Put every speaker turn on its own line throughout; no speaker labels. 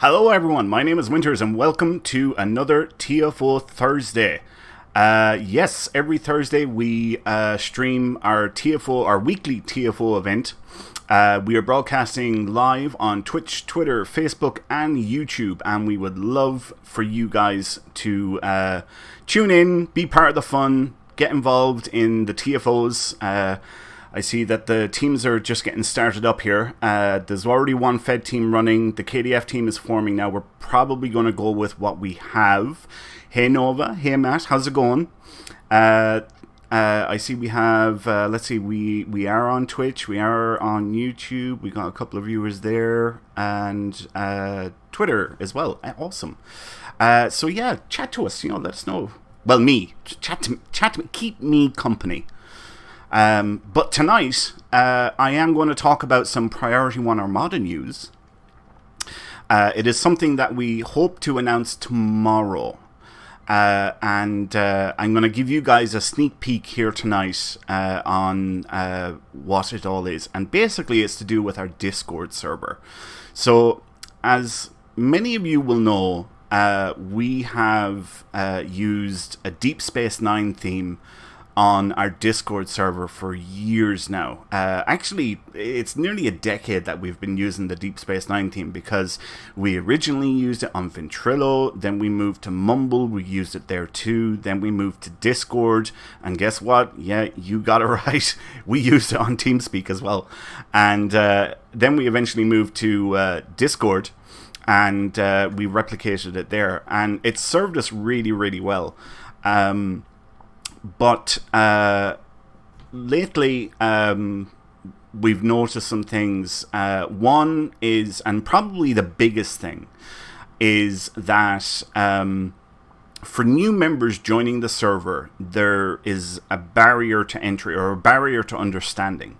Hello everyone, my name is Winters and welcome to another TFO Thursday. Yes, every Thursday we stream our weekly TFO event. We are broadcasting live on Twitch, Twitter, Facebook and YouTube, and we would love for you guys to tune in, be part of the fun, get involved in the TFOs. I see that the teams are just getting started up here. There's already one Fed team running. The KDF team is forming now. We're probably going to go with what we have. Hey Nova, hey Matt, how's it going? I see we have, let's see, we are on Twitch, we are on YouTube, we got a couple of viewers there, and Twitter as well. Awesome. So yeah, chat to us, let us know. Well, chat to me, keep me company. But tonight, I am going to talk about some Priority 1 Armada news. It is something that we hope to announce tomorrow. And I'm going to give you guys a sneak peek here tonight on what it all is. And basically, it's to do with our Discord server. So, as many of you will know, we have used a Deep Space Nine theme on our Discord server for years now. Actually, it's nearly a decade that we've been using the Deep Space Nine theme, because we originally used it on Ventrilo, then we moved to Mumble, we used it there too, then we moved to Discord, and guess what? Yeah, you got it right. We used it on TeamSpeak as well. And then we eventually moved to Discord, and we replicated it there, and it served us really, really well. But lately, we've noticed some things. One is, and probably the biggest thing, is that for new members joining the server, there is a barrier to entry, or a barrier to understanding.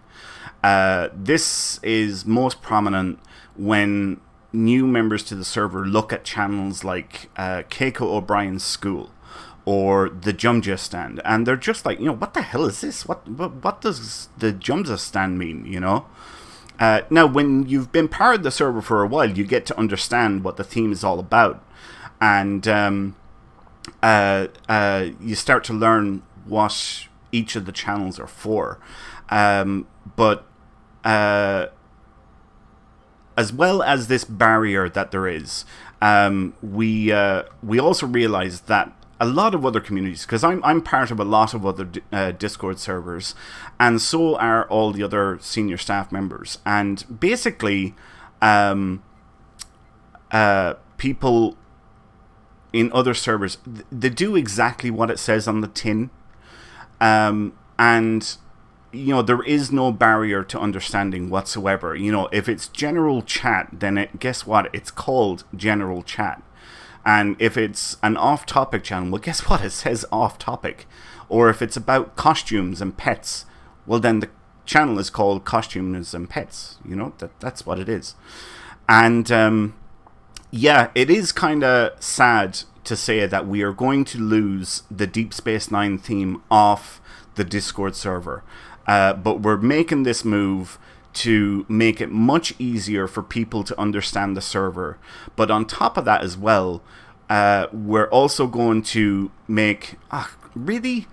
This is most prominent when new members to the server look at channels like Keiko O'Brien's School, or the Jumja stand, and they're just like, what the hell is this? What does the Jumja stand mean? Now, when you've been part of the server for a while, you get to understand what the theme is all about, and you start to learn what each of the channels are for. But as well as this barrier that there is, we also realize that a lot of other communities, because I'm part of a lot of other Discord servers, and so are all the other senior staff members. And basically, people in other servers, they do exactly what it says on the tin. And, there is no barrier to understanding whatsoever. If it's general chat, then guess what? It's called general chat. And if it's an off-topic channel, well, guess what? It says off-topic. Or if it's about costumes and pets, well, then the channel is called Costumes and Pets. That's what it is. And, yeah, it is kind of sad to say that we are going to lose the Deep Space Nine theme off the Discord server. But we're making this move to make it much easier for people to understand the server. But on top of that as well, we're also going to make... really?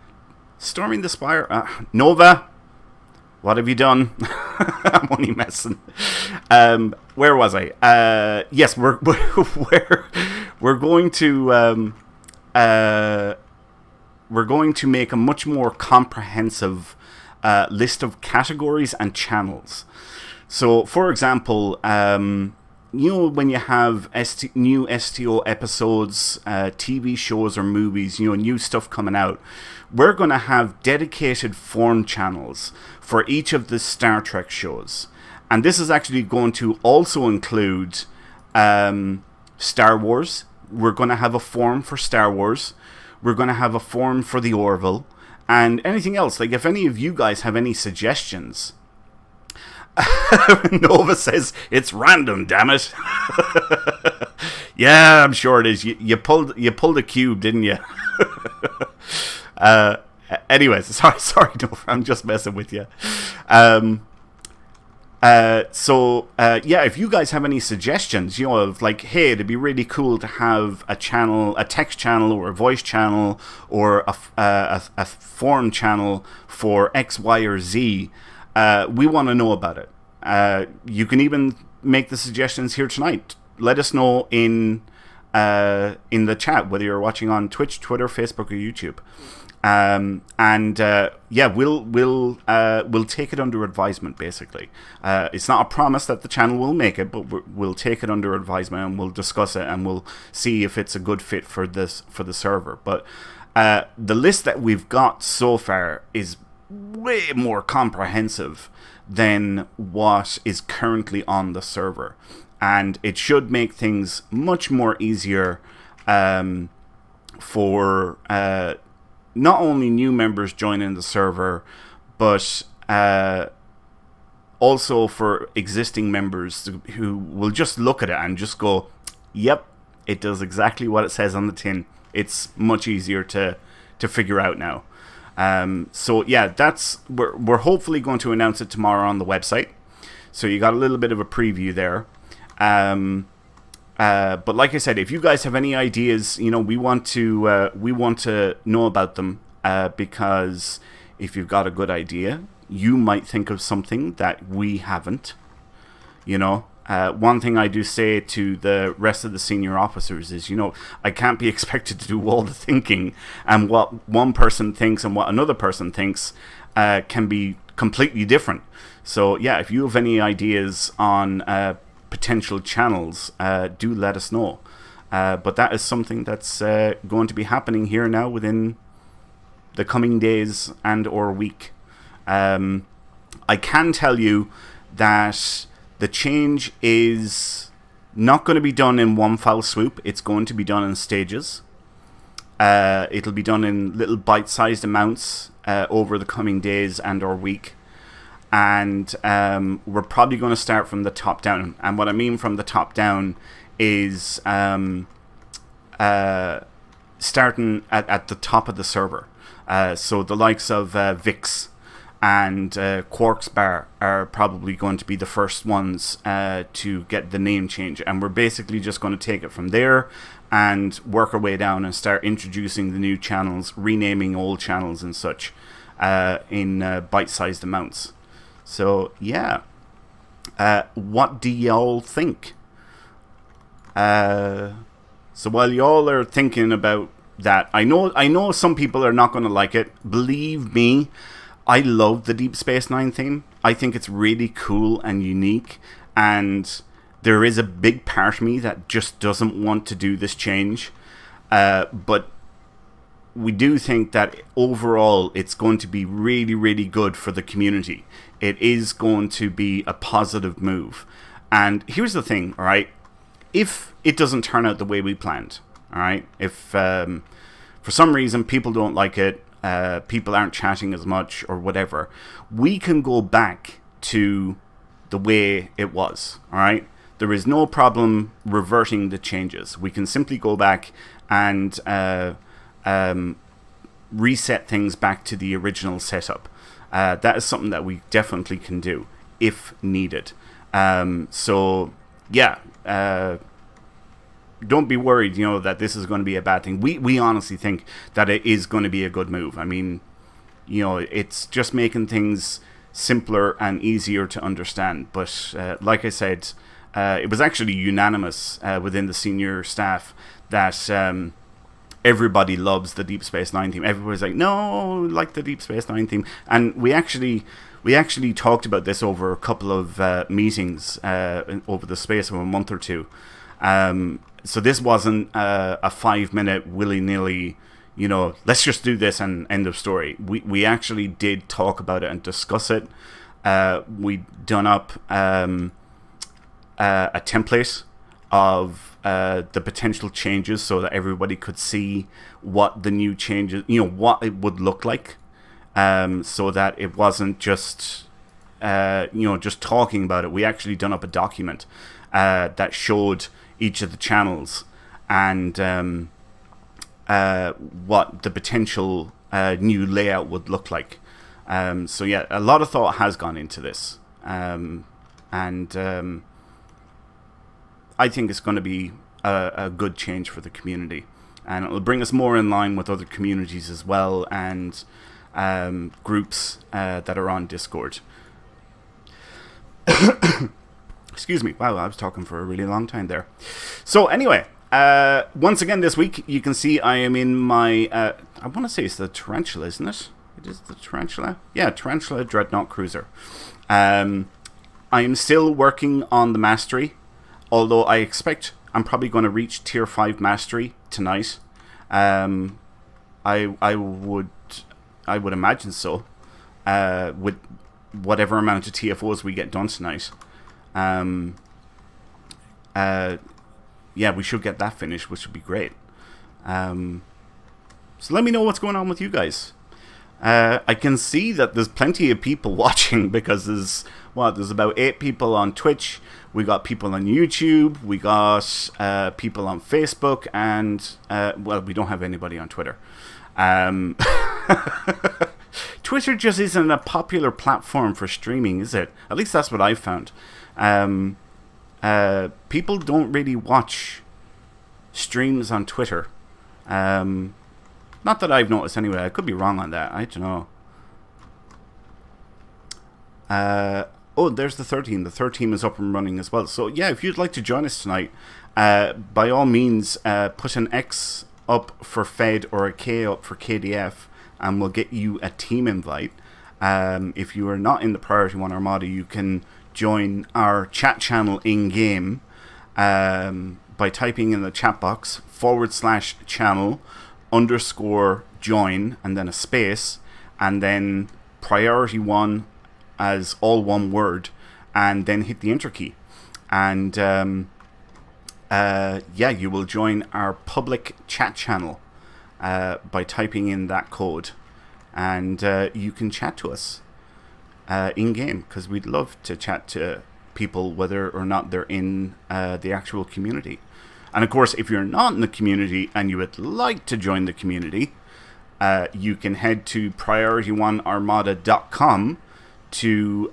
Storming the Spire? Nova? What have you done? I'm only messing. Where was I? Yes, we're going to make a much more comprehensive list of categories and channels. So, for example, when you have new STO episodes, TV shows or movies, new stuff coming out, we're going to have dedicated forum channels for each of the Star Trek shows. And this is actually going to also include Star Wars. We're going to have a forum for Star Wars. We're going to have a forum for the Orville. And anything else. Like, if any of you guys have any suggestions... Nova says, it's random, damn it. Yeah, I'm sure it is. You pulled a cube, didn't you? Anyways, sorry, Nova, I'm just messing with you. If you guys have any suggestions, of like, hey, it'd be really cool to have a channel, a text channel or a voice channel or a forum channel for X, Y, or Z, we want to know about it. You can even make the suggestions here tonight. Let us know in the chat, whether you're watching on Twitch, Twitter, Facebook, or YouTube. We'll take it under advisement, basically. It's not a promise that the channel will make it, but we'll take it under advisement and we'll discuss it and we'll see if it's a good fit for the server. But the list that we've got so far is way more comprehensive than what is currently on the server, and it should make things much more easier for not only new members joining the server, but also for existing members who will just look at it and just go, yep, it does exactly what it says on the tin. It's much easier to figure out now. We're hopefully going to announce it tomorrow on the website. So you got a little bit of a preview there. But like I said, if you guys have any ideas, we want to know about them, because if you've got a good idea, you might think of something that we haven't. One thing I do say to the rest of the senior officers is, I can't be expected to do all the thinking, and what one person thinks and what another person thinks can be completely different. So yeah, if you have any ideas on potential channels, do let us know. But that is something that's going to be happening here now within the coming days and or week. I can tell you that the change is not going to be done in one foul swoop. It's going to be done in stages. It'll be done in little bite-sized amounts over the coming days and or week. And we're probably going to start from the top down. And what I mean from the top down is starting at the top of the server. So the likes of Vix and Quark's Bar are probably going to be the first ones to get the name change. And we're basically just going to take it from there and work our way down and start introducing the new channels, renaming old channels and such in bite-sized amounts. So, yeah. What do y'all think? So while y'all are thinking about that, I know some people are not going to like it. Believe me, I love the Deep Space Nine theme. I think it's really cool and unique, and there is a big part of me that just doesn't want to do this change. But we do think that overall it's going to be really, really good for the community. It is going to be a positive move. And here's the thing, all right? If it doesn't turn out the way we planned, all right? If for some reason people don't like it, people aren't chatting as much or whatever, we can go back to the way it was, all right? There is no problem reverting the changes. We can simply go back and reset things back to the original setup. That is something that we definitely can do. if needed. So yeah, don't be worried, that this is going to be a bad thing. We honestly think that it is going to be a good move. I mean, it's just making things simpler and easier to understand. But like I said, it was actually unanimous within the senior staff that everybody loves the Deep Space Nine theme. Everybody's like, no, like the Deep Space Nine theme. And we actually talked about this over a couple of meetings over the space of a month or two. So this wasn't a 5-minute willy-nilly, let's just do this and end of story. We actually did talk about it and discuss it. We done up a template of the potential changes so that everybody could see what the new changes, what it would look like, so that it wasn't just, just talking about it. We actually done up a document that showed each of the channels and what the potential new layout would look like. So yeah, a lot of thought has gone into this, and I think it's going to be a good change for the community, and it will bring us more in line with other communities as well, and groups that are on Discord. Excuse me. Wow, I was talking for a really long time there. So anyway, once again this week, you can see I am in my, I want to say it's the Tarantula, isn't it? It is the Tarantula? Yeah, Tarantula Dreadnought Cruiser. I am still working on the mastery, although I expect I'm probably going to reach Tier 5 mastery tonight. I would imagine so, with whatever amount of TFOs we get done tonight. Yeah, we should get that finished, which would be great. So let me know what's going on with you guys. I can see that there's plenty of people watching, because there's about 8 people on Twitch. We got people on YouTube. We got people on Facebook, and we don't have anybody on Twitter. Twitter just isn't a popular platform for streaming, is it? At least that's what I've found. People don't really watch streams on Twitter. Not that I've noticed anyway. I could be wrong on that. I don't know. Oh, there's the third team. The third team is up and running as well. So yeah, if you'd like to join us tonight, by all means, put an X up for Fed or a K up for KDF, and we'll get you a team invite. If you are not in the Priority 1 Armada, you can join our chat channel in-game by typing in the chat box /channel_join and then a space, and then Priority 1 as all one word, and then hit the enter key. And yeah, you will join our public chat channel by typing in that code, and you can chat to us in-game, because we'd love to chat to people whether or not they're in the actual community. And of course, if you're not in the community and you would like to join the community, you can head to priority1armada.com to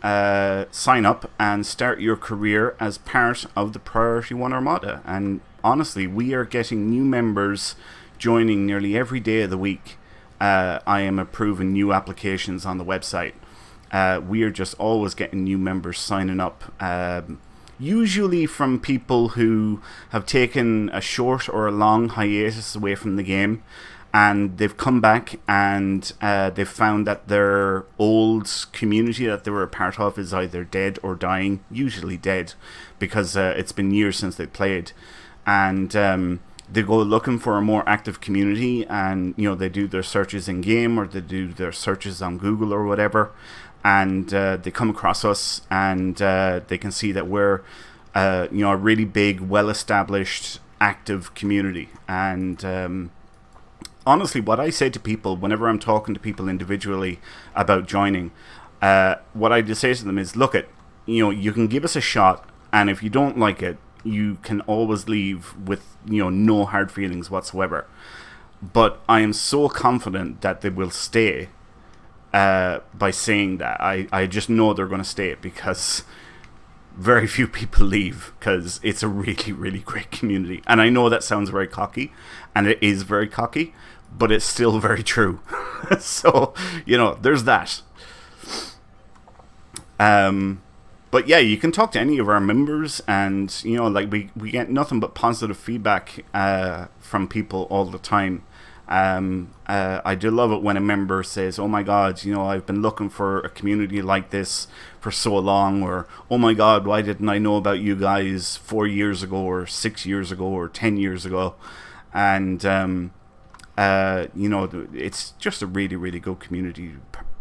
sign up and start your career as part of the Priority 1 Armada. And honestly, we are getting new members joining nearly every day of the week. I am approving new applications on the website. We are just always getting new members signing up, usually from people who have taken a short or a long hiatus away from the game, and they've come back and they've found that their old community that they were a part of is either dead or dying, usually dead, because it's been years since they played. And they go looking for a more active community, and they do their searches in game, or they do their searches on Google or whatever, and they come across us, and they can see that we're a really big, well-established, active community. And honestly, what I say to people whenever I'm talking to people individually about joining, what I just say to them is, look, you can give us a shot, and if you don't like it, you can always leave with no hard feelings whatsoever. But I am so confident that they will stay by saying that. I just know they're going to stay because very few people leave, because it's a really, really great community. And I know that sounds very cocky, and it is very cocky, but it's still very true. So, there's that. But yeah, you can talk to any of our members, and we get nothing but positive feedback from people all the time. I do love it when a member says, "Oh my God, I've been looking for a community like this for so long," or "Oh my God, why didn't I know about you guys 4 years ago, or 6 years ago, or 10 years ago?" And it's just a really, really good community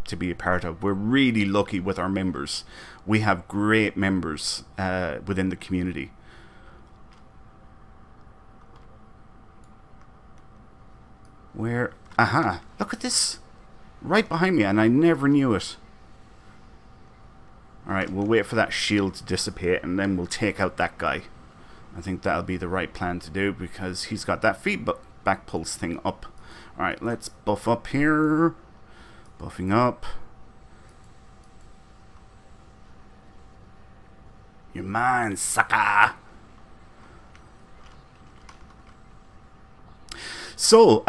to be a part of. We're really lucky with our members. We have great members within the community. Where? Aha! Look at this! Right behind me, and I never knew it. Alright, we'll wait for that shield to dissipate, and then we'll take out that guy. I think that'll be the right plan to do, because he's got that feedback pulse thing up. Alright, let's buff up here. Buffing up. You're mine, sucker! So,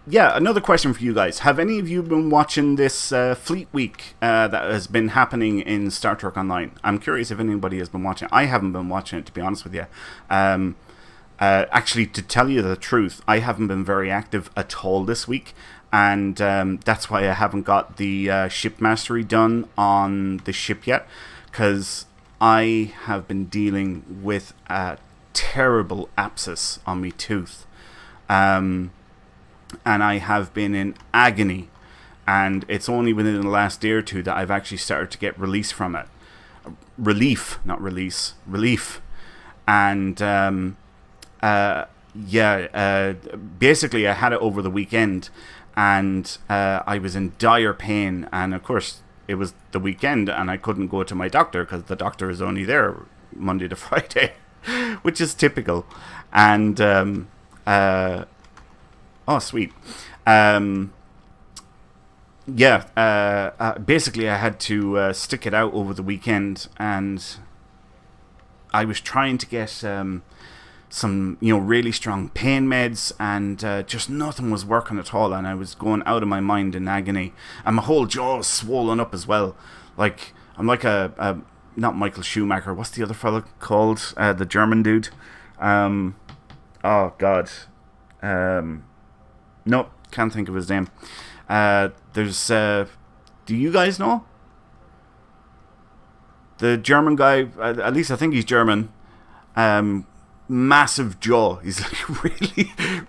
yeah, another question for you guys. Have any of you been watching this Fleet Week that has been happening in Star Trek Online? I'm curious if anybody has been watching it. I haven't been watching it, to be honest with you. Actually, to tell you the truth, I haven't been very active at all this week. And that's why I haven't got the ship mastery done on the ship yet. Because I have been dealing with a terrible abscess on my tooth. And I have been in agony, and it's only within the last day or two that I've actually started to get release from it. Relief, not release. Relief. And basically I had it over the weekend, and I was in dire pain, and of course it was the weekend and I couldn't go to my doctor because the doctor is only there Monday to Friday, which is typical. And oh, sweet. Basically I had to stick it out over the weekend, and I was trying to get some really strong pain meds, and just nothing was working at all, and I was going out of my mind in agony, and my whole jaw was swollen up as well. Like, I'm like a not Michael Schumacher, what's the other fella called, the German dude? Oh god, nope, can't think of his name. There's do you guys know the German guy? At least I think he's German. Massive jaw. He's like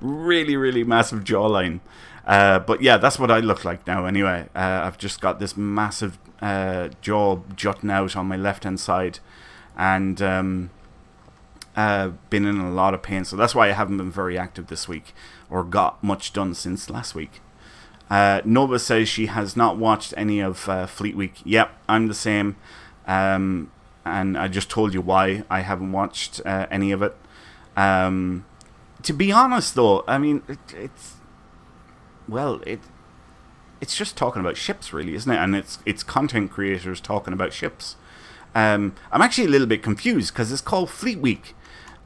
really massive jawline. But yeah, that's what I look like now anyway. I've just got this massive jaw jutting out on my left hand side, and been in a lot of pain. So that's why I haven't been very active this week, or got much done since last week. Nova says she has not watched any of Fleet Week. Yep, I'm the same. And I just told you why I haven't watched any of it. To be honest, though, I mean, it's just talking about ships, really, isn't it? And it's content creators talking about ships. I'm actually a little bit confused because it's called Fleet Week,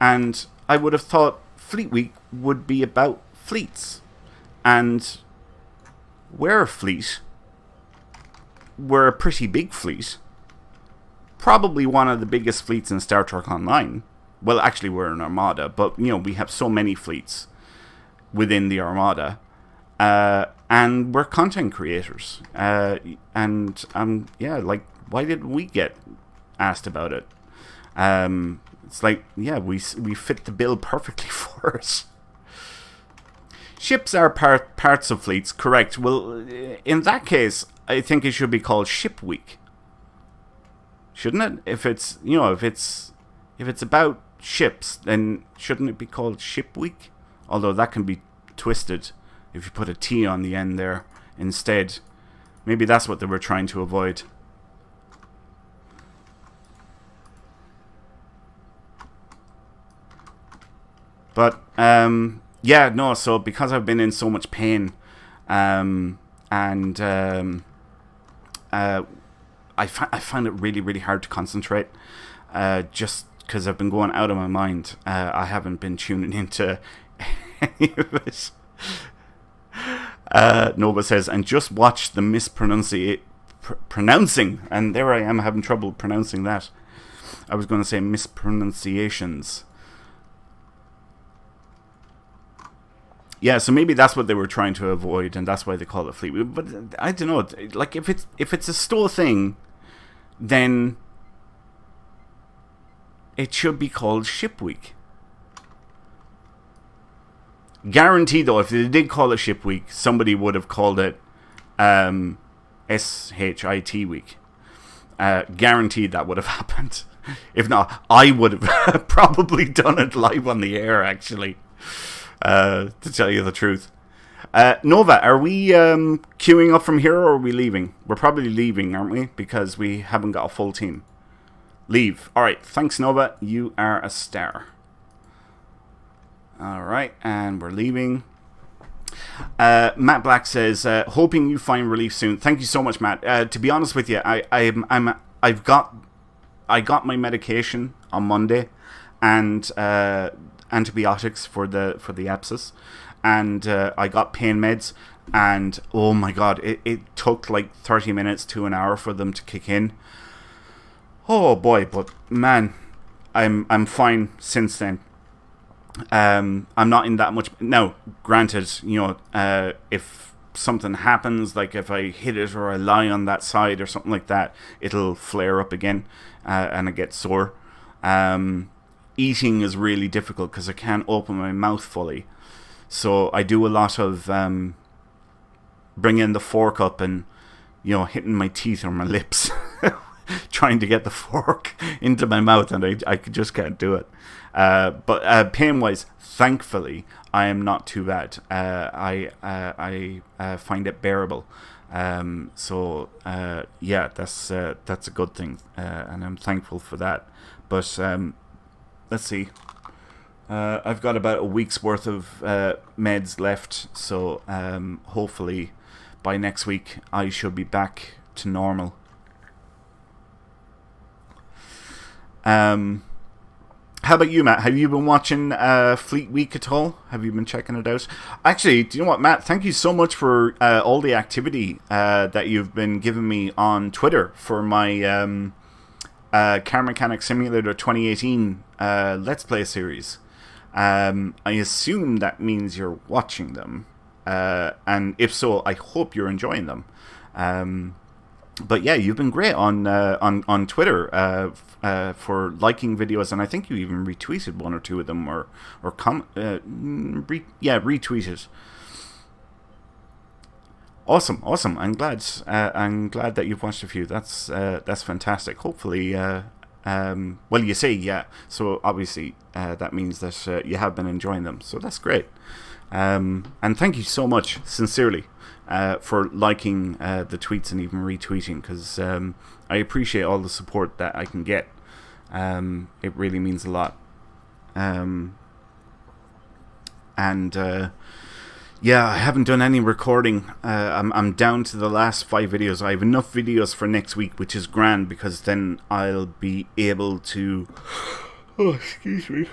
and I would have thought Fleet Week would be about fleets, and we're a fleet. We're a pretty big fleet. Probably one of the biggest fleets in Star Trek Online. Well, actually, we're an Armada, but, we have so many fleets within the Armada. And we're content creators. Why didn't we get asked about it? It's like, yeah, we fit the bill perfectly for us. Ships are parts of fleets, correct. Well, in that case, I think it should be called Ship Week. Shouldn't it? If it's about ships, then shouldn't it be called Ship Week? Although that can be twisted if you put a T on the end there instead. Maybe that's what they were trying to avoid. But so because I've been in so much pain, and I find it really, really hard to concentrate, just because I've been going out of my mind. I haven't been tuning into any of it. Nova says, and just watch the pronouncing, and there I am having trouble pronouncing that. I was going to say mispronunciations. Yeah, so maybe that's what they were trying to avoid, and that's why they call it Fleet Week. But I don't know. Like, if it's a Stowe thing, then it should be called Ship Week. Guaranteed, though, if they did call it Ship Week, somebody would have called it SHIT Week. Guaranteed that would have happened. If not, I would have probably done it live on the air, actually. To tell you the truth. Nova, are we queuing up from here, or are we leaving? We're probably leaving, aren't we? Because we haven't got a full team. Leave. Alright, thanks Nova. You are a star. Alright, and we're leaving. Matt Black says, hoping you find relief soon. Thank you so much, Matt. To be honest with you, I got my medication on Monday, and antibiotics for the abscess, and I got pain meds, and oh my god, it took like 30 minutes to an hour for them to kick in. Oh boy, but man, I'm fine since then. I'm not in that much now. Granted, if something happens, like if I hit it or I lie on that side or something like that, it'll flare up again, and it gets sore. Eating is really difficult because I can't open my mouth fully, so I do a lot of bringing the fork up and hitting my teeth or my lips trying to get the fork into my mouth, and I just can't do it. But pain wise, thankfully I am not too bad. I find it bearable, so yeah, that's a good thing, and I'm thankful for that. But let's see. I've got about a week's worth of meds left, so hopefully by next week I should be back to normal. How about you, Matt? Have you been watching Fleet Week at all? Have you been checking it out? Actually, do you know what, Matt? Thank you so much for all the activity that you've been giving me on Twitter for my Car Mechanic Simulator 2018 Let's Play series. I assume that means you're watching them, and if so, I hope you're enjoying them. But yeah, you've been great on Twitter for liking videos, and I think you even retweeted one or two of them, or retweeted. Awesome. I'm glad that you've watched a few. That's fantastic. Hopefully, well, you say yeah, so obviously that means that you have been enjoying them. So that's great. And thank you so much, sincerely, for liking the tweets and even retweeting, because I appreciate all the support that I can get. It really means a lot. Yeah, I haven't done any recording. I'm down to the last 5 videos. I have enough videos for next week, which is grand, because then I'll be able to... Oh, excuse me.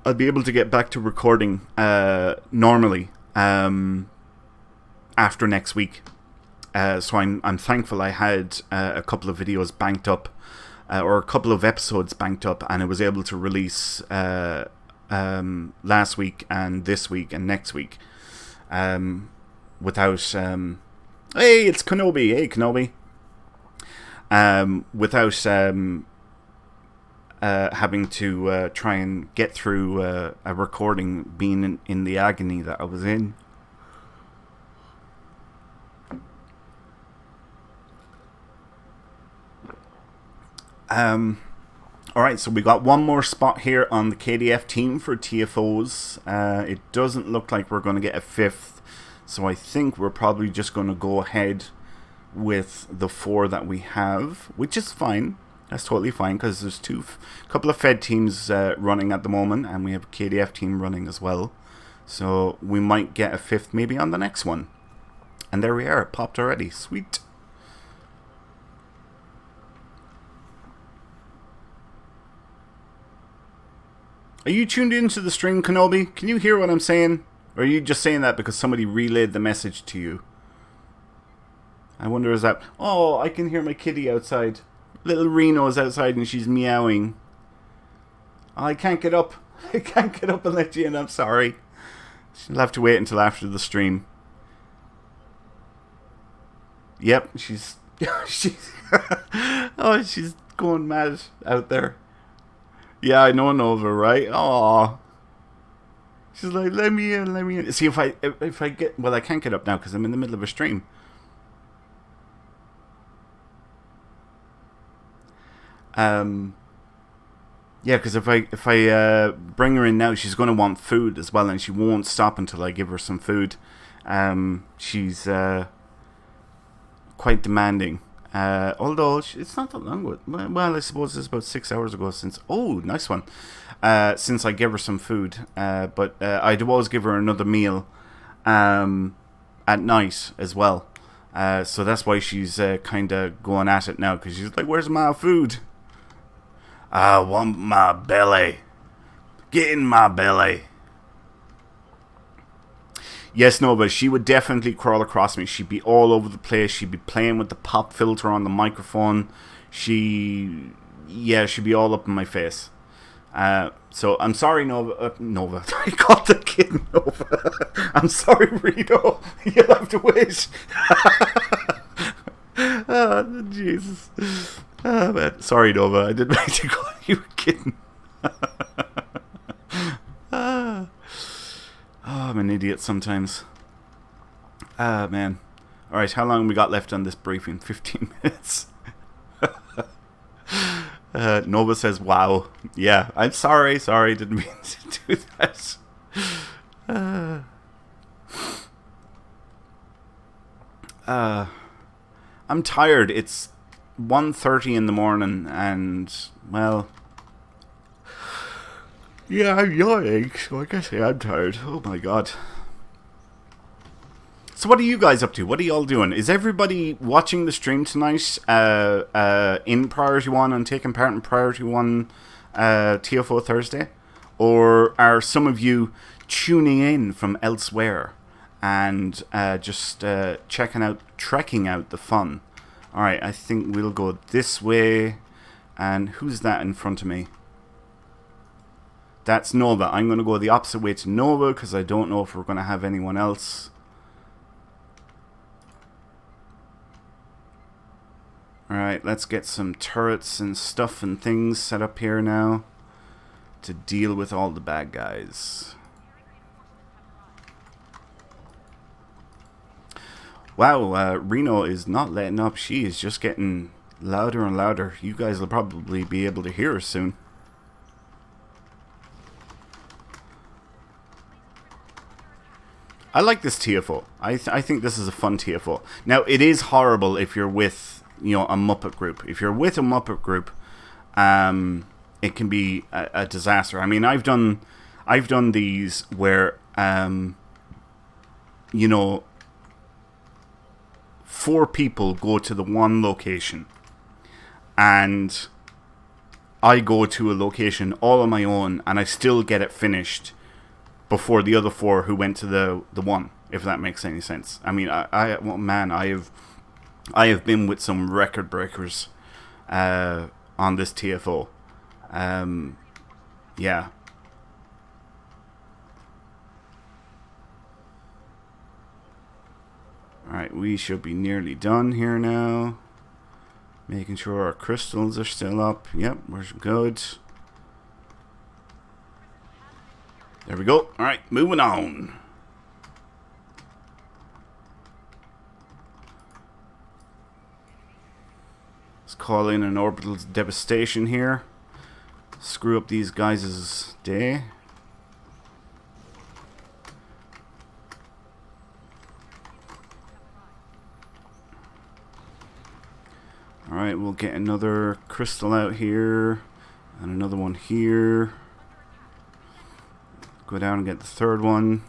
I'll be able to get back to recording normally after next week. So I'm thankful I had a couple of videos banked up, or a couple of episodes banked up, and I was able to release last week and this week and next week. Without hey, it's Kenobi. Hey, Kenobi. Without having to try and get through a recording, being in the agony that I was in. Alright, so we got one more spot here on the KDF team for TFOs. It doesn't look like we're going to get a 5th, so I think we're probably just going to go ahead with the 4 that we have, which is fine. That's totally fine, because there's a couple of Fed teams running at the moment, and we have a KDF team running as well. So we might get a 5th maybe on the next one. And there we are. It popped already. Sweet. Are you tuned into the stream, Kenobi? Can you hear what I'm saying? Or are you just saying that because somebody relayed the message to you? I wonder, is that... Oh, I can hear my kitty outside. Little Reno's outside and she's meowing. Oh, I can't get up. I can't get up and let you in. I'm sorry. She'll have to wait until after the stream. Yep, she's... oh, she's going mad out there. Yeah, I know Nova, right? Aww. She's like, let me in, let me in. See, if I get... Well, I can't get up now because I'm in the middle of a stream. Yeah, because if I bring her in now, she's going to want food as well, and she won't stop until I give her some food. She's quite demanding. Although it's not that long ago. Well, I suppose it's about 6 hours ago since... Oh, nice one. Since I gave her some food. But I'd always give her another meal at night as well. So that's why she's kind of going at it now, because she's like, where's my food? I want my belly. Get in my belly. Yes, no, but she would definitely crawl across me. She'd be all over the place. She'd be playing with the pop filter on the microphone. She'd be all up in my face. So I'm sorry, Nova. Nova. I called the kid Nova. I'm sorry, Rito. You'll have to wait. Oh, Jesus. Oh, man. Sorry, Nova. I didn't mean to call you a kitten. Oh, I'm an idiot sometimes. Man. Alright, how long we got left on this briefing? 15 minutes. Nova says, wow. Yeah, I'm sorry. Sorry, didn't mean to do that. I'm tired. It's 1:30 in the morning and, well... Yeah, I'm yawning, so I guess I am tired. Oh my god. So what are you guys up to? What are y'all doing? Is everybody watching the stream tonight in Priority 1 and taking part in Priority 1 TFO Thursday? Or are some of you tuning in from elsewhere and just trekking out the fun? Alright, I think we'll go this way. And who's that in front of me? That's Nova. I'm going to go the opposite way to Nova because I don't know if we're going to have anyone else. Alright, let's get some turrets and stuff and things set up here now to deal with all the bad guys. Wow, Reno is not letting up. She is just getting louder and louder. You guys will probably be able to hear her soon. I like this TFO. I think this is a fun TFO. Now, it is horrible if you're with, a Muppet group. If you're with a Muppet group, it can be a disaster. I mean, I've done these where, 4 people go to the one location, and I go to a location all on my own, and I still get it finished before the other 4 who went to the one, if that makes any sense. I mean, I have been with some record breakers on this TFO. Yeah. Alright, we should be nearly done here now. Making sure our crystals are still up. Yep, we're good. There we go. Alright, moving on. Let's call in an orbital devastation here. Screw up these guys' day. Alright, we'll get another crystal out here. And another one here. Go down and get the third one.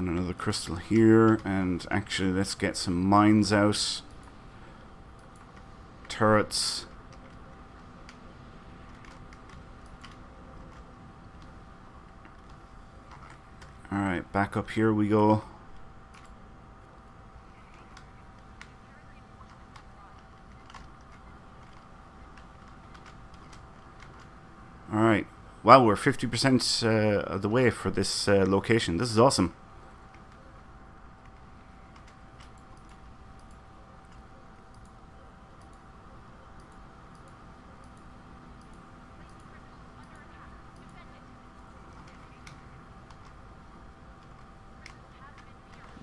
And another crystal here. And actually, let's get some mines out. Turrets. Alright, back up here we go. Alright. Wow, we're 50% of the way for this location. This is awesome.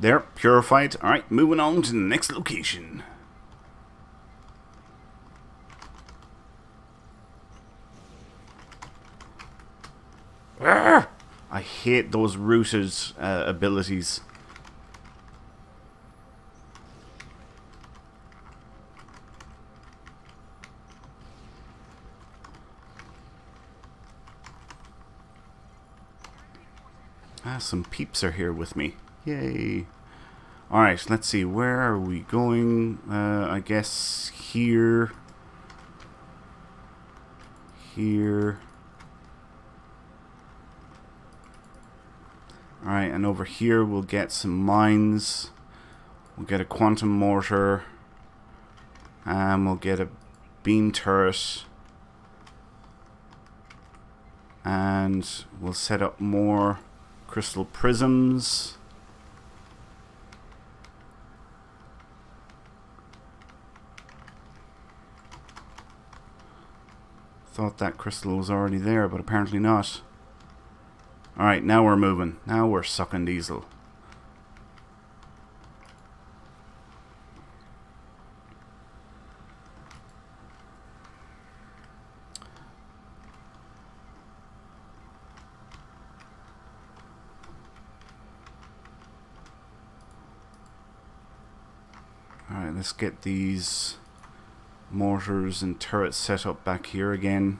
There, purified. Alright, moving on to the next location. I hate those rooted abilities. Some peeps are here with me. Yay. Alright, let's see. Where are we going? I guess here. Here. Alright, and over here we'll get some mines. We'll get a quantum mortar. And we'll get a beam turret. And we'll set up more crystal prisms. Thought that crystal was already there, but apparently not. Alright, now we're moving. Now we're sucking diesel. Alright, let's get these mortars and turrets set up back here again.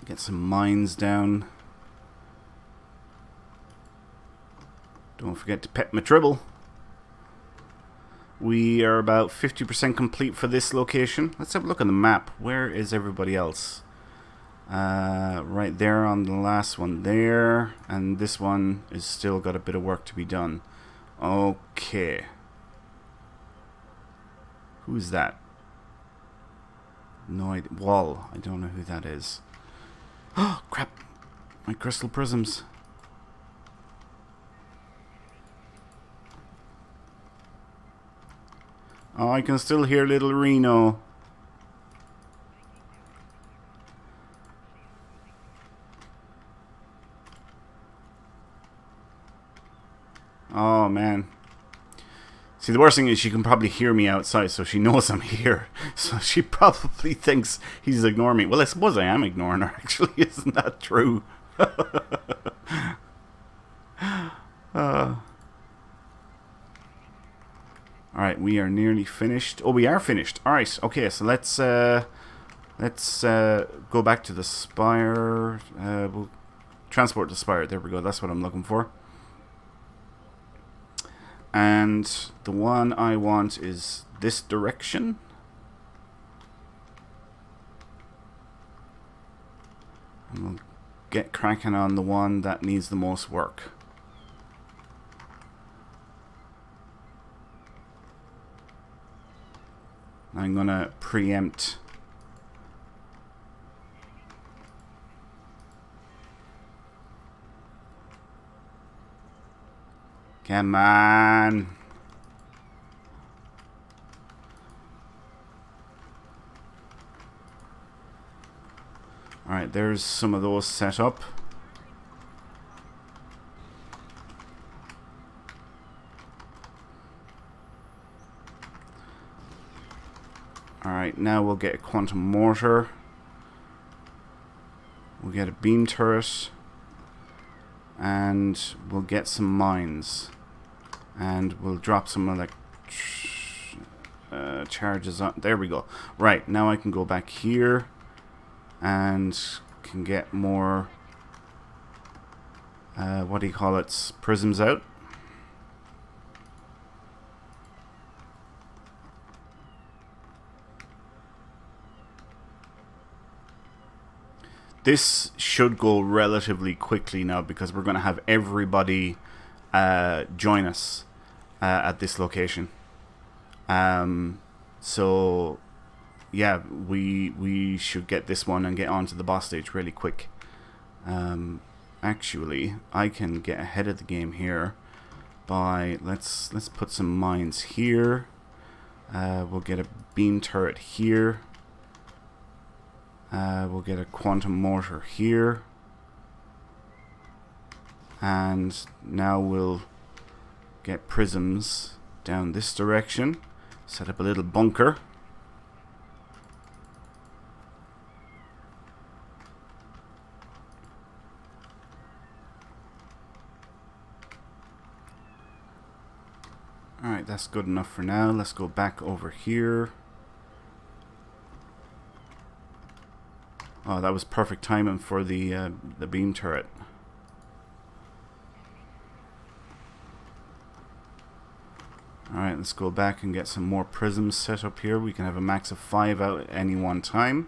Get some mines down. Don't forget to pet my tribble. We are about 50% complete for this location. Let's have a look on the map. Where is everybody else? Right there on the last one there. And this one is still got a bit of work to be done. Okay. Who's that? No idea. Wall. I don't know who that is. Oh, crap. My crystal prisms. Oh, I can still hear little Reno. Oh, man. See, the worst thing is she can probably hear me outside, so she knows I'm here. So she probably thinks he's ignoring me. Well, I suppose I am ignoring her, actually. Isn't that true? Alright, we are nearly finished. Oh, we are finished. Alright, okay, so let's go back to the spire. We'll transport the spire. There we go. That's what I'm looking for. And the one I want is this direction. And we'll get cracking on the one that needs the most work. I'm gonna preempt. Come on. Alright, there's some of those set up. Alright, now we'll get a quantum mortar. We'll get a beam turret. And we'll get some mines. And we'll drop some charges on. There we go. Right, now I can go back here and can get more what do you call it? Prisms out. This should go relatively quickly now because we're going to have everybody join us at this location. So yeah, we should get this one and get onto the boss stage really quick. Actually, I can get ahead of the game here by let's put some mines here. We'll get a beam turret here. We'll get a quantum mortar here. And now we'll get prisms down this direction. Set up a little bunker. Alright, that's good enough for now. Let's go back over here. Oh, that was perfect timing for the beam turret. Alright, let's go back and get some more prisms set up here. We can have a max of 5 out at any one time.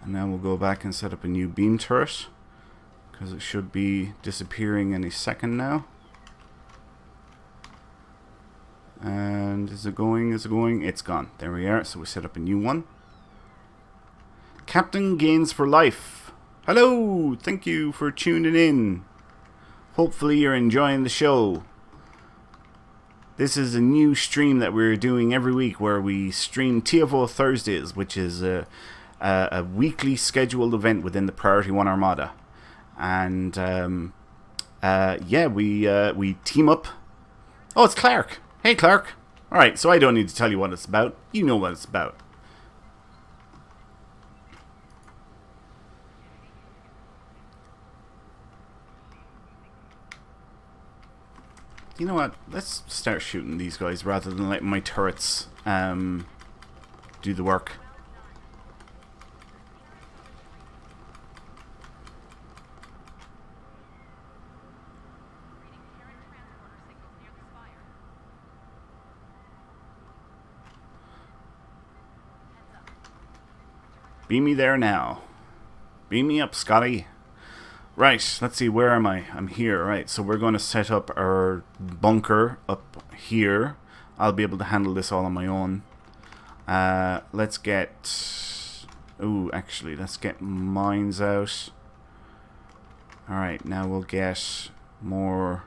And now we'll go back and set up a new beam turret, because it should be disappearing any second now. And is it going? Is it going? It's gone. There we are. So we set up a new one. Captain Gains for Life. Hello! Thank you for tuning in. Hopefully you're enjoying the show. This is a new stream that we're doing every week where we stream TFO Thursdays, which is a weekly scheduled event within the Priority 1 Armada. And yeah, we team up. Oh, it's Clark. Hey, Clark. Alright, so I don't need to tell you what it's about. You know what it's about. You know what? Let's start shooting these guys rather than letting my turrets do the work. Beam me there now. Beam me up, Scotty. Right, let's see, where am I? I'm here, right. So we're going to set up our bunker up here. I'll be able to handle this all on my own. Let's get... Ooh, actually, let's get mines out. Alright, now we'll get more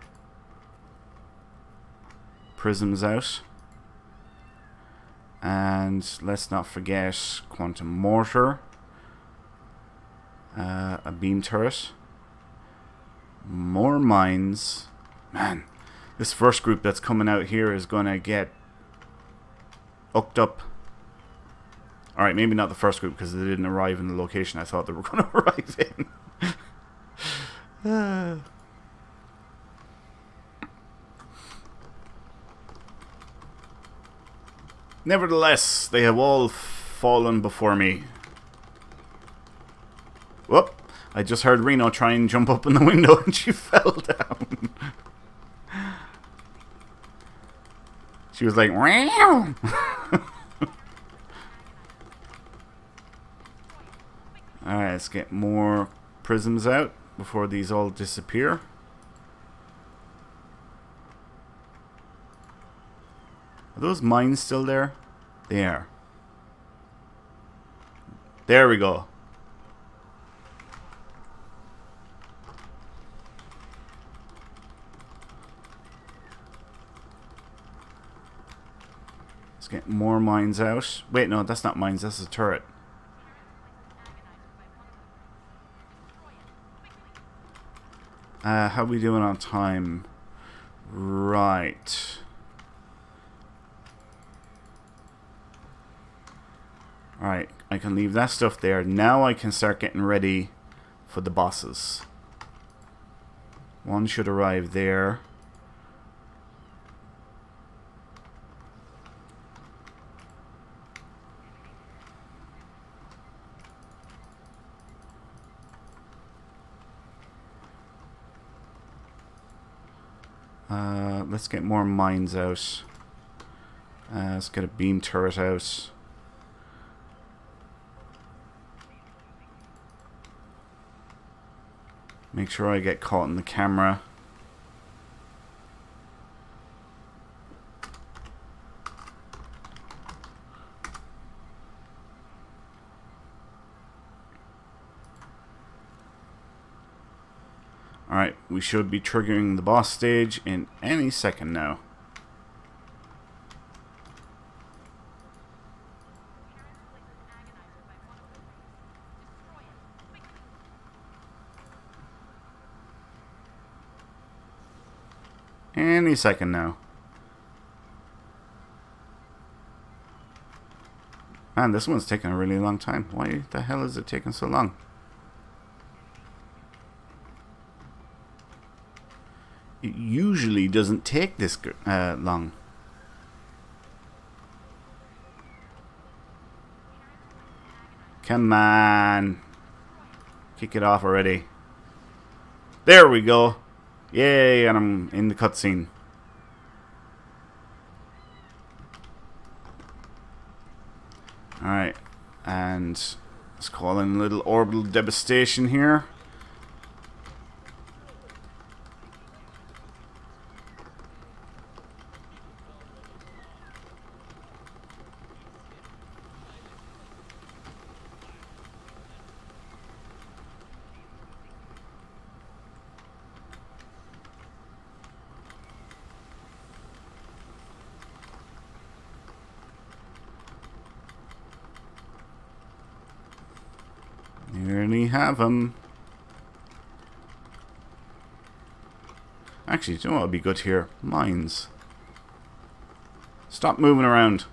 prisms out. And let's not forget quantum mortar. A beam turret. More mines. Man, this first group that's coming out here is going to get hooked up. Alright, maybe not the first group because they didn't arrive in the location I thought they were going to arrive in. Nevertheless, they have all fallen before me. Whoop. I just heard Reno try and jump up in the window and she fell down. She was like, wow. Alright, let's get more prisms out before these all disappear. Are those mines still there? They are. There we go. Let's get more mines out. Wait, no, that's not mines, that's a turret. How are we doing on time? Right. Alright, I can leave that stuff there. Now I can start getting ready for the bosses. One should arrive there. Let's get more mines out. Let's get a beam turret out. Make sure I get caught in the camera. Alright, we should be triggering the boss stage in any second now. Any second now. Man, this one's taking a really long time. Why the hell is it taking so long? It usually doesn't take this long. Come on. Kick it off already. There we go. Yay, and I'm in the cutscene. Alright, and let's call in a little orbital devastation here. Nearly have them. Actually, do you know what would be good here? Mines. Stop moving around.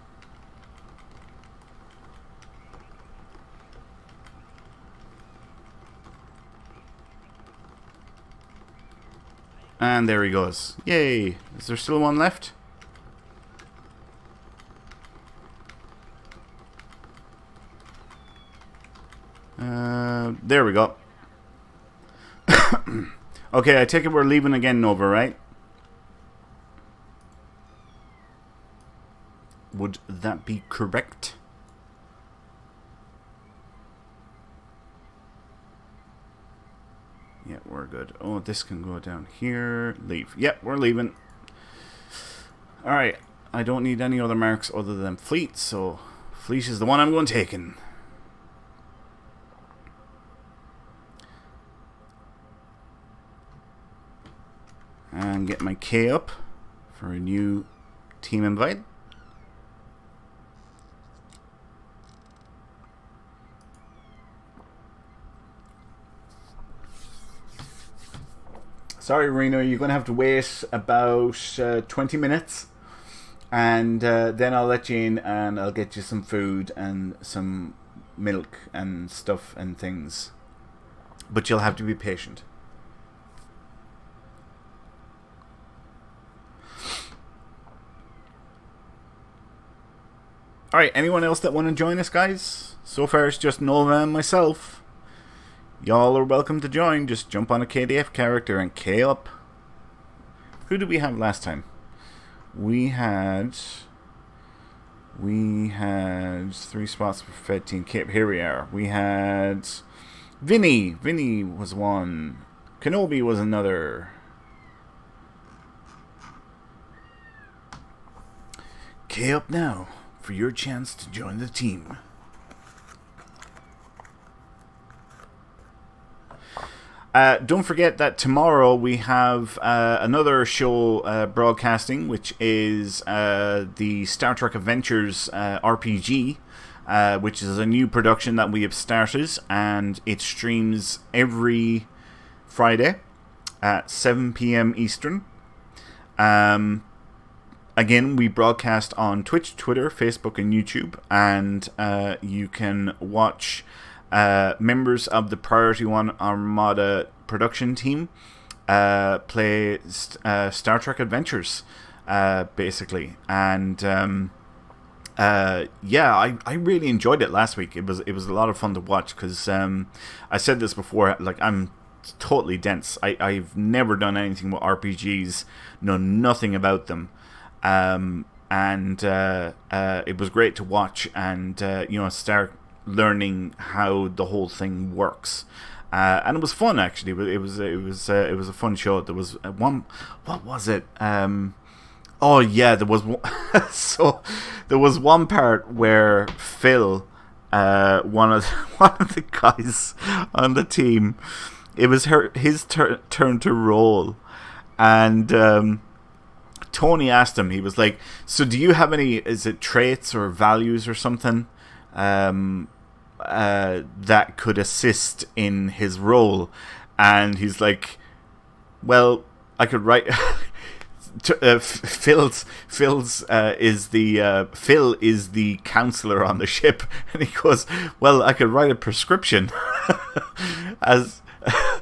And there he goes. Yay! Is there still one left? There we go. Okay, I take it we're leaving again, Nova, right? Would that be correct? Yeah, we're good. Oh, this can go down here. Leave. Yep, we're leaving. Alright, I don't need any other marks other than fleet, so fleet is the one I'm going taking. And get my K up for a new team invite. Sorry, Reno, you're going to have to wait about 20 minutes. And then I'll let you in and I'll get you some food and some milk and stuff and things. But you'll have to be patient. Alright, anyone else that want to join us, guys? So far it's just Nova and myself. Y'all are welcome to join. Just jump on a KDF character and K up. Who did we have last time? We had 3 spots for Fed Team Cape. Here we are. We had Vinny. Vinny was one. Kenobi was another. K up now for your chance to join the team. Don't forget that tomorrow we have another show broadcasting, which is the Star Trek Adventures RPG, which is a new production that we have started, and it streams every Friday at 7 p.m. Eastern. Again, we broadcast on Twitch, Twitter, Facebook, and YouTube, and you can watch members of the Priority 1 Armada production team play Star Trek Adventures, basically. And yeah, I really enjoyed it last week. It was a lot of fun to watch because I said this before. Like, I'm totally dense. I've never done anything with RPGs, know nothing about them, and it was great to watch and start learning how the whole thing works. And it was fun actually. It was a fun show. There was one. What was it? Oh yeah, there was one. So there was one part where Phil, one of the guys on the team, it was his turn to roll, and Tony asked him. He was like, "So do you have any? Is it traits or values or something that could assist in his role?" And he's like, "Well, I could write." Phil's is the Phil is the counselor on the ship, and he goes, "Well, I could write a prescription as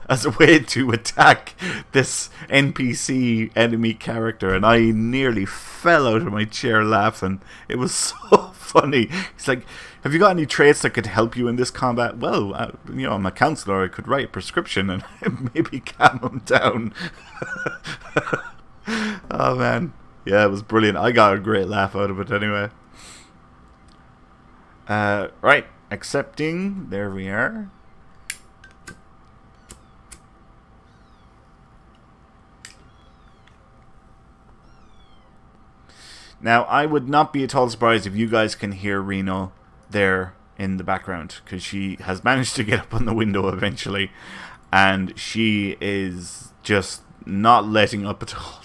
a way to attack this NPC enemy character," and I nearly fell out of my chair laughing. It was so funny. He's like, "Have you got any traits that could help you in this combat?" "Well, I'm a counselor. I could write a prescription and maybe calm him down." Oh man, yeah, it was brilliant. I got a great laugh out of it anyway. Right, accepting. There we are. Now, I would not be at all surprised if you guys can hear Reno there in the background, because she has managed to get up on the window eventually, and she is just not letting up at all.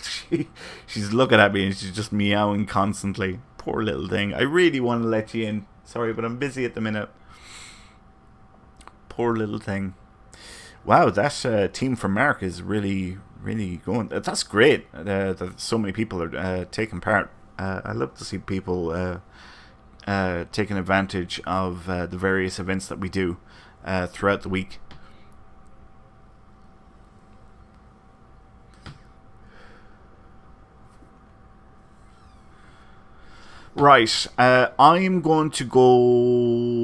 She's looking at me and she's just meowing constantly. Poor little thing. I really want to let you in. Sorry, but I'm busy at the minute. Poor little thing. Wow, that team from Mark is really, really going. That's great that so many people are taking part. I love to see people taking advantage of the various events that we do throughout the week. Right, I'm going to go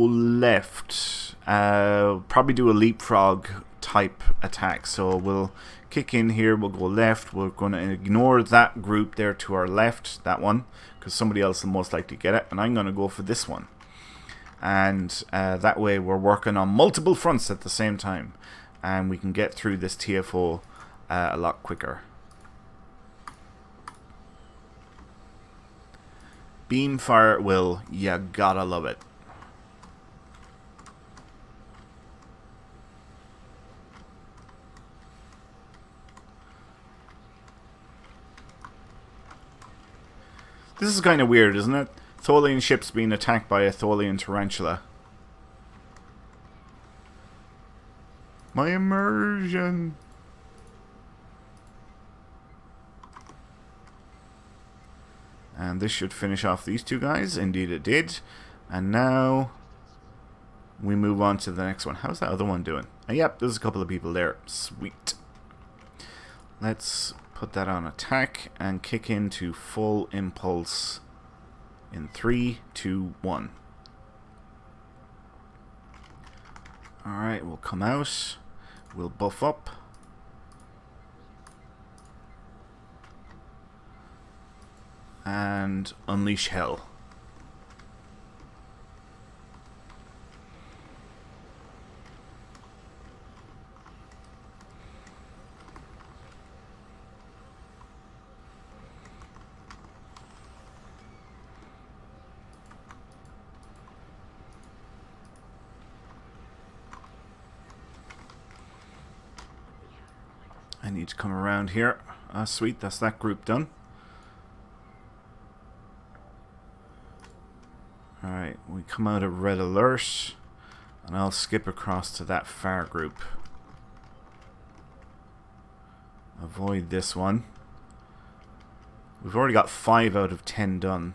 left. Probably do a leapfrog type attack. So we'll kick in here, we'll go left. We're going to ignore that group there to our left, that one, because somebody else will most likely get it. And I'm going to go for this one. And that way we're working on multiple fronts at the same time. And we can get through this TFO a lot quicker. Beam fire at will, you gotta love it. This is kind of weird, isn't it? Tholian ships being attacked by a Tholian tarantula. My immersion! And this should finish off these two guys. Indeed it did. And now we move on to the next one. How's that other one doing? Yep, there's a couple of people there. Sweet. Let's put that on attack and kick into full impulse in 3, 2, 1. Alright, we'll come out. We'll buff up. And unleash hell. I need to come around here. Ah, sweet, that's that group done. Alright, we come out of red alert, and I'll skip across to that far group. Avoid this one. We've already got 5 out of 10 done.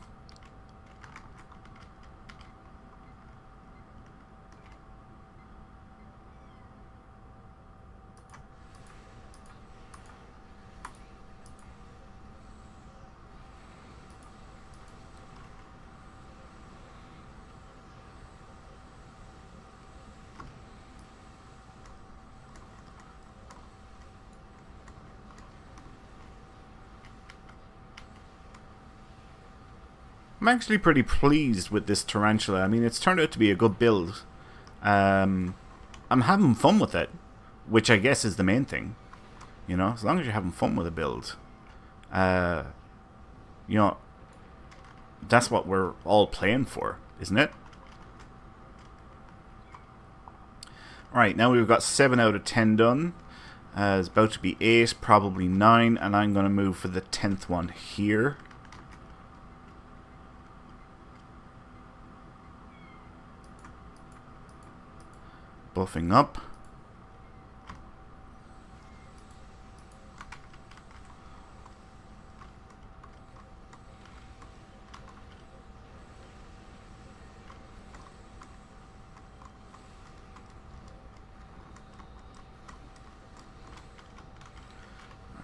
I'm actually pretty pleased with this tarantula. I mean, it's turned out to be a good build. I'm having fun with it, which I guess is the main thing. You know, as long as you're having fun with a build, you know, that's what we're all playing for, isn't it? Alright, now we've got 7 out of 10 done. It's about to be 8, probably 9, and I'm going to move for the 10th one here. Buffing up.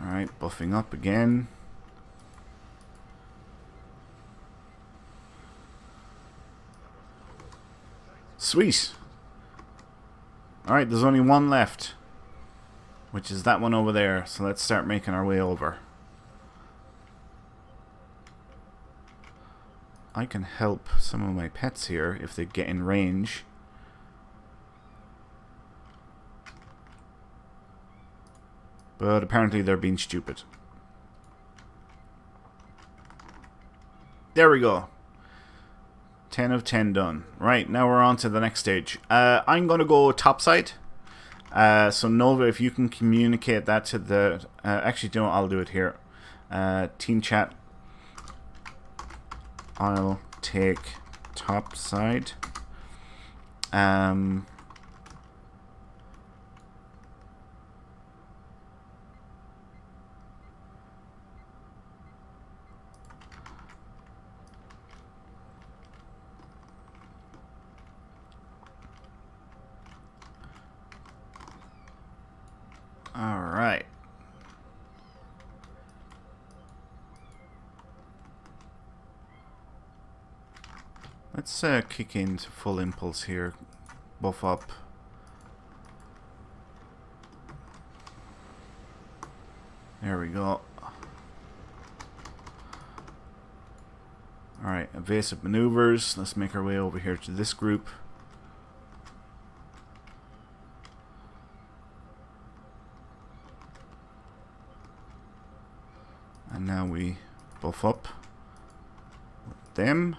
Alright, buffing up again. Sweet. Alright, there's only one left, which is that one over there. So let's start making our way over. I can help some of my pets here if they get in range. But apparently they're being stupid. There we go. 10 of 10 done. Right, now we're on to the next stage. I'm going to go topside. So Nova, if you can communicate that to the... actually, no, I'll do it here. Team chat. I'll take topside. Alright. Let's kick into full impulse here. Buff up. There we go. Alright, evasive maneuvers. Let's make our way over here to this group. And now we buff up with them.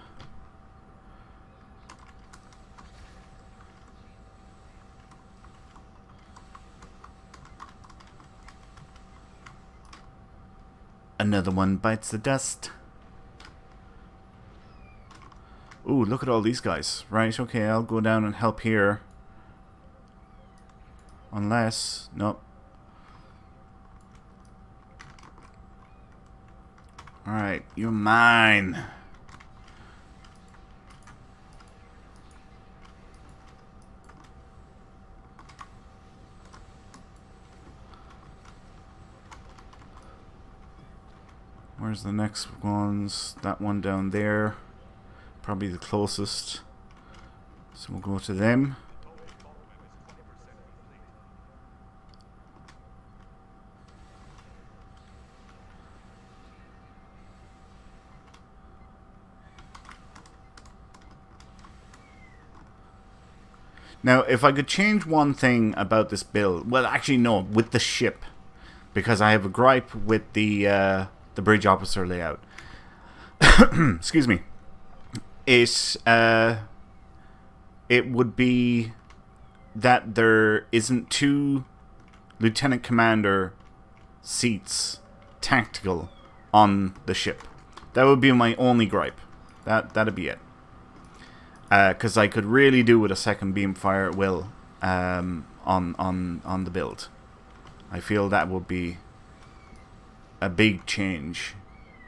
Another one bites the dust. Ooh, look at all these guys. Right, okay, I'll go down and help here. Unless... nope. Alright, you're mine. Where's the next ones? That one down there. Probably the closest. So we'll go to them. Now, if I could change one thing about this build, well, actually, no, with the ship, because I have a gripe with the bridge officer layout. Excuse me. It would be that there isn't 2 lieutenant commander seats tactical on the ship. That would be my only gripe. That'd be it. Because I could really do with a second beam fire at will on the build. I feel that would be a big change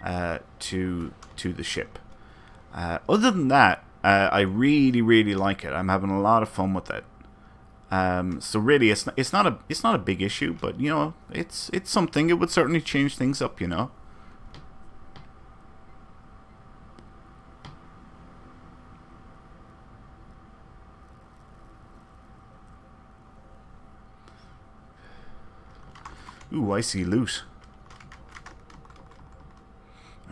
to the ship. Other than that, I really like it. I'm having a lot of fun with it. So really, it's not a big issue, but you know, it's something. It would certainly change things up, you know. Ooh, I see loot.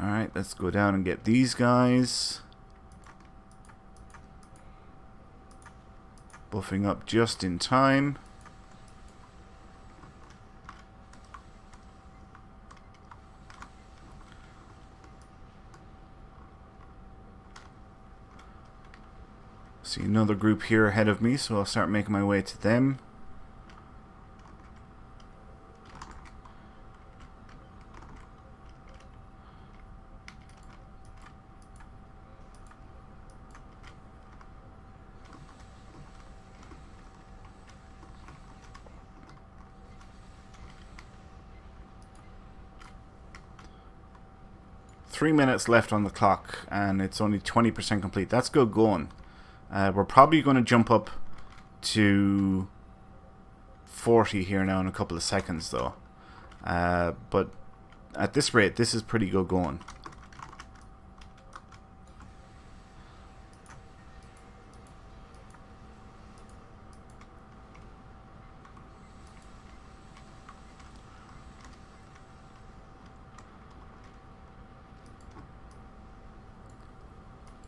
Alright, let's go down and get these guys. Buffing up just in time. See another group here ahead of me, so I'll start making my way to them. Three minutes left on the clock, and it's only 20% complete. That's good going. We're probably going to jump up to 40 here now in a couple of seconds, though. But at this rate, this is pretty good going.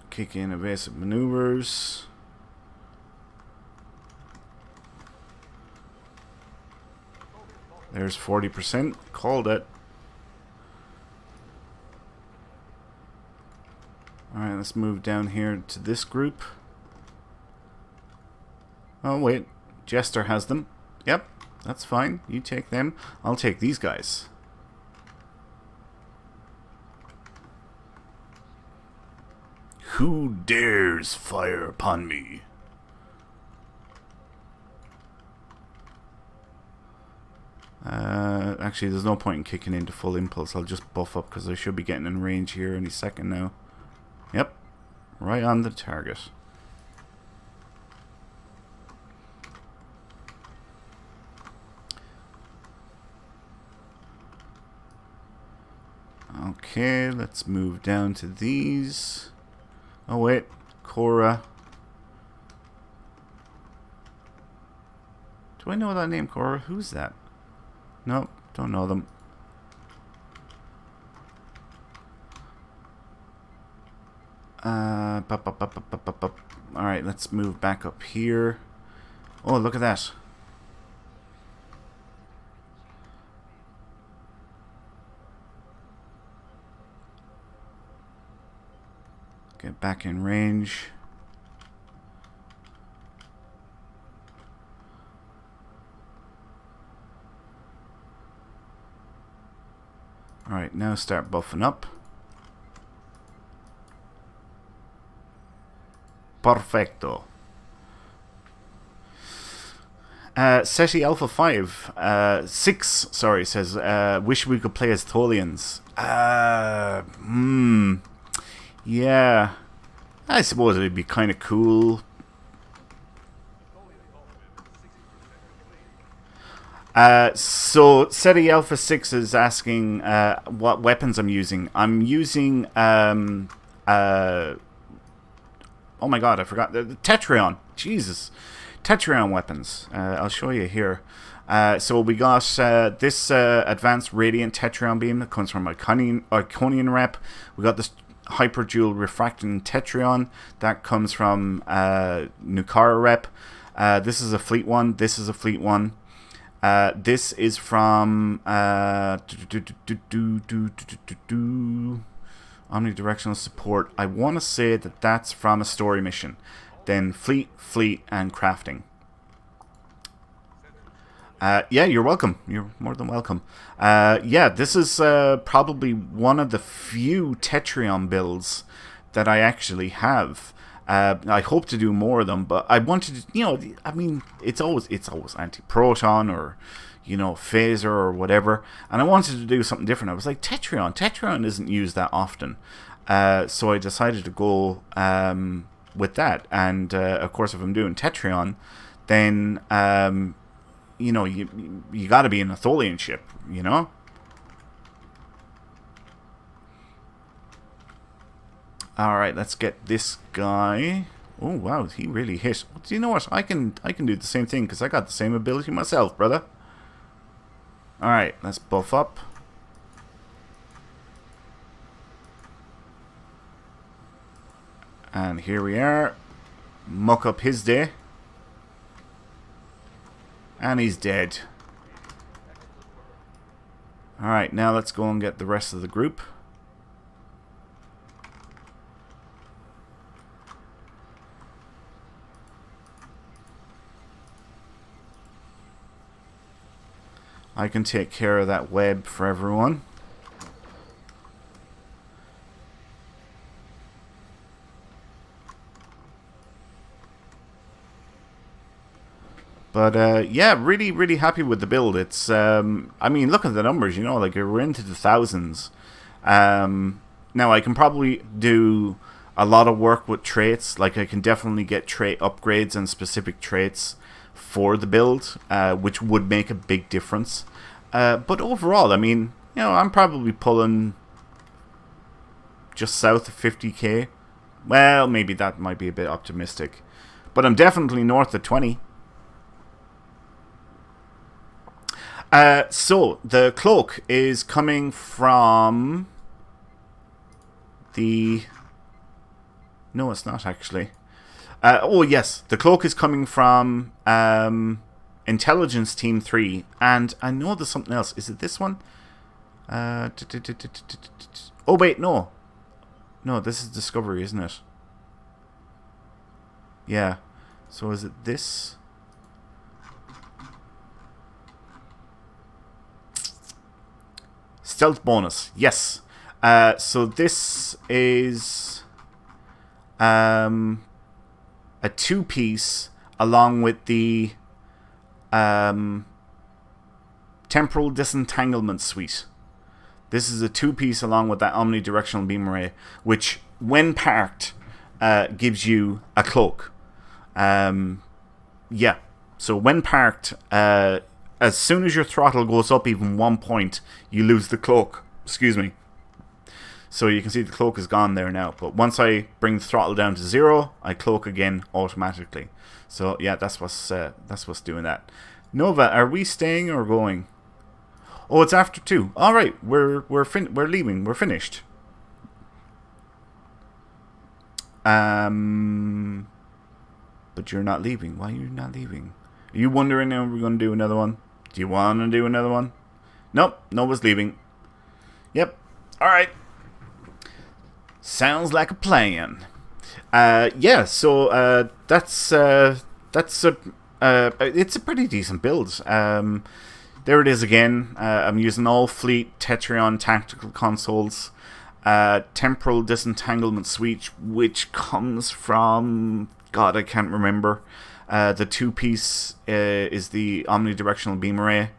Kick in evasive maneuvers. There's 40%. Called it. Alright, let's move down here to this group. Oh, wait. Jester has them. Yep, that's fine. You take them. I'll take these guys. Who dares fire upon me? Actually, there's no point in kicking into full impulse. I'll just buff up because I should be getting in range here any second now. Yep, right on the target. Okay, let's move down to these. Oh wait, Cora. Do I know that name, Cora? Who's that? Nope, don't know them. Alright, let's move back up here. Oh, look at that. Get back in range. Alright, now start buffing up. Perfecto. SETI Alpha 5, 6, sorry, says, wish we could play as Tholians. Yeah, I suppose it'd be kind of cool. So SETI Alpha 6 is asking what weapons I'm using. I'm using oh my god, I forgot the Tetrion. Jesus, Tetrion weapons. I'll show you here. So we got this advanced radiant Tetrion beam that comes from Iconian rep. We got this Hyper Dual Refracting Tetrion that comes from Nukara rep. This is a fleet one. This is a fleet one. This is from Omnidirectional Support. I want to say that that's from a story mission. Then fleet, and crafting. Yeah, you're welcome. You're more than welcome. Yeah, this is probably one of the few Tetrion builds that I actually have. I hope to do more of them, but I wanted to, you know, I mean, it's always anti-proton or, you know, phaser or whatever, and I wanted to do something different. I was like, Tetrion isn't used that often, so I decided to go with that. And of course, if I'm doing Tetrion, then you know, you got to be in a Tholian ship, you know. Alright, let's get this guy. Oh, wow, he really hit. Do you know what? I can do the same thing, because I got the same ability myself, brother. Alright, let's buff up. And here we are. Muck up his day. And he's dead. Alright, now let's go and get the rest of the group. I can take care of that web for everyone. But yeah, really, really happy with the build. It's, I mean, look at the numbers, you know, like we're into the thousands. Now I can probably do a lot of work with traits. Like I can definitely get trait upgrades and specific traits for the build, which would make a big difference. But overall, I mean, you know, I'm probably pulling just south of 50k. Well, maybe that might be a bit optimistic. But I'm definitely north of 20. So, the cloak is coming from the... No, it's not actually. Oh, yes. The cloak is coming from Intelligence Team 3. And I know there's something else. Is it this one? Oh, wait, no. No, this is Discovery, isn't it? Yeah. So is it this? Stealth bonus, yes. So this is a 2-piece along with the Temporal Disentanglement Suite. This is a 2-piece along with that omnidirectional beam array, which, when parked, gives you a cloak. Yeah. So when parked, as soon as your throttle goes up even 1 point, you lose the cloak. Excuse me. So you can see the cloak is gone there now. But once I bring the throttle down to 0, I cloak again automatically. So yeah, that's what's doing that. Nova, are we staying or going? Oh, it's after 2. All right, we're leaving. We're finished. But you're not leaving. Why are you not leaving? Are you wondering if we're going to do another one? Do you want to do another one? Nope, Nova's leaving. Yep. Alright. Sounds like a plan. Yeah, so it's a pretty decent build. There it is again. I'm using all fleet Tetrion tactical consoles. Temporal Disentanglement Suite, which comes from... God, I can't remember. The 2-piece is the omnidirectional beam array.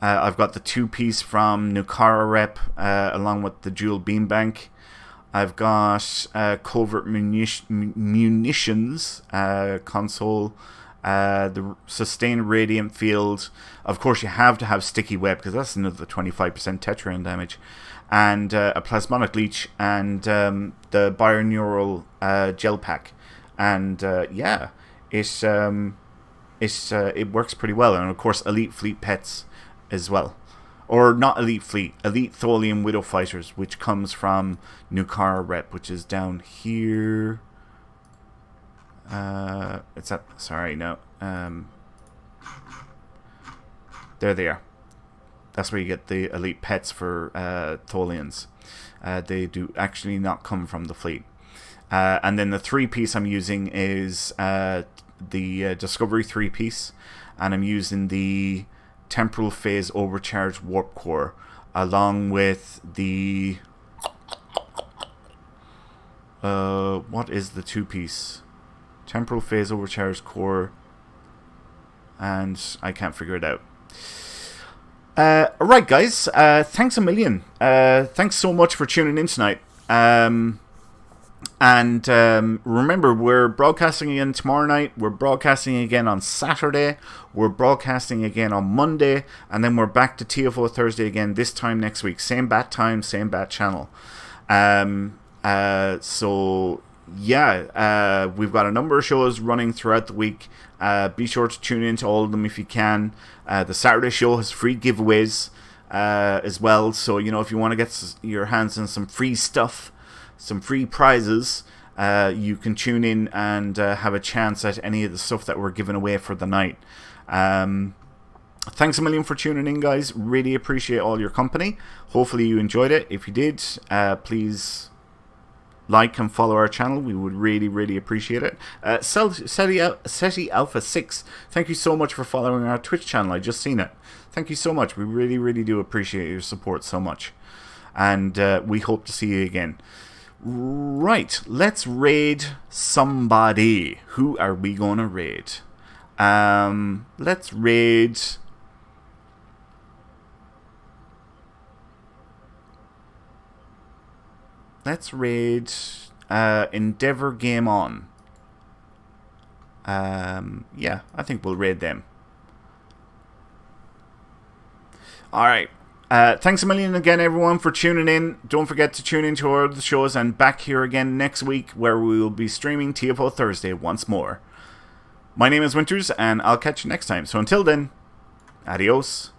I've got the 2-piece from Nukara Rep along with the dual beam bank. I've got covert munitions console, the sustained radiant field. Of course, you have to have sticky web because that's another 25% Tetrion damage, and a plasmonic leech and the binaural gel pack. And yeah. It works pretty well, and of course elite fleet pets as well, or not elite fleet, elite Tholian Widow Fighters, which comes from Nukara Rep, which is down here. It's up. Sorry, no. There they are. That's where you get the elite pets for Tholians. They do actually not come from the fleet. And then the 3-piece I'm using is the Discovery 3-piece, and I'm using the Temporal Phase Overcharged Warp Core along with the what is the 2-piece? Temporal Phase Overcharged Core, and I can't figure it out. Alright guys, thanks a million. Thanks so much for tuning in tonight. And remember, we're broadcasting again tomorrow night. We're broadcasting again on Saturday. We're broadcasting again on Monday. And then we're back to TFO Thursday again this time next week. Same bat time, same bat channel. So, yeah, we've got a number of shows running throughout the week. Be sure to tune in to all of them if you can. The Saturday show has free giveaways as well. So, you know, if you want to get your hands on some free stuff, some free prizes, you can tune in and have a chance at any of the stuff that we're giving away for the night. Thanks a million for tuning in, guys. Really appreciate all your company. Hopefully you enjoyed it. If you did, please like and follow our channel. We would really appreciate it. SETI Alpha 6, thank you so much for following our Twitch channel. I just seen it. Thank you so much. We really do appreciate your support so much. And we hope to see you again. Right, let's raid somebody. Who are we going to raid? Let's raid... Let's raid Endeavor Game On. Yeah, I think we'll raid them. Alright. Thanks a million again, everyone, for tuning in. Don't forget to tune into our other shows and back here again next week where we will be streaming TFO Thursday once more. My name is Winters, and I'll catch you next time. So until then, adios.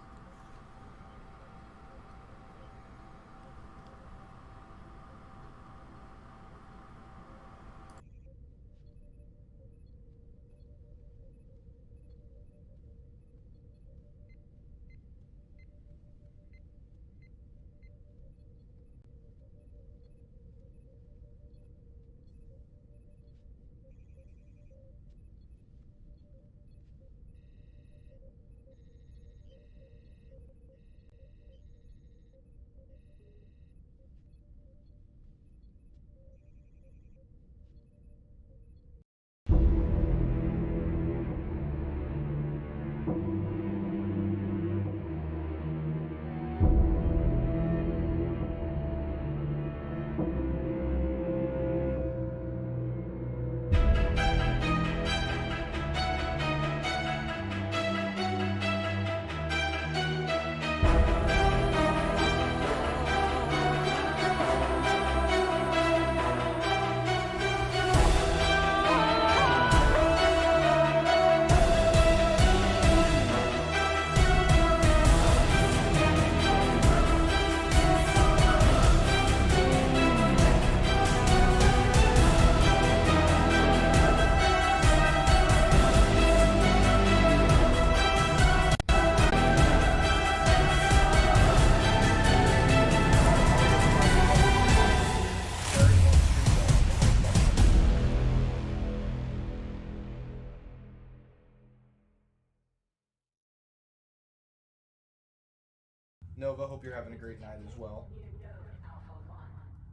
Nova, hope you're having a great night as well.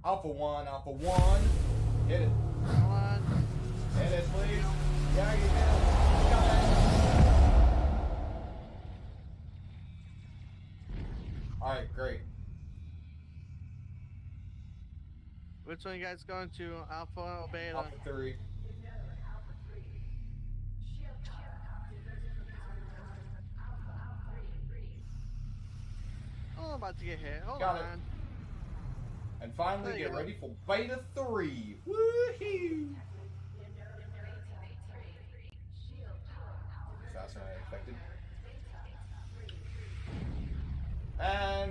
Alpha 1, Alpha 1. Hit it.
Come on.
Hit it, please. Yeah, you did. Alright, great.
Which one you guys going to? Alpha or Beta?
Alpha 3.
Oh, I'm about to get hit. Hold
Got
on.
it. And finally,
There you
get
go.
ready for Beta 3. Woohoo! Faster than I expected. And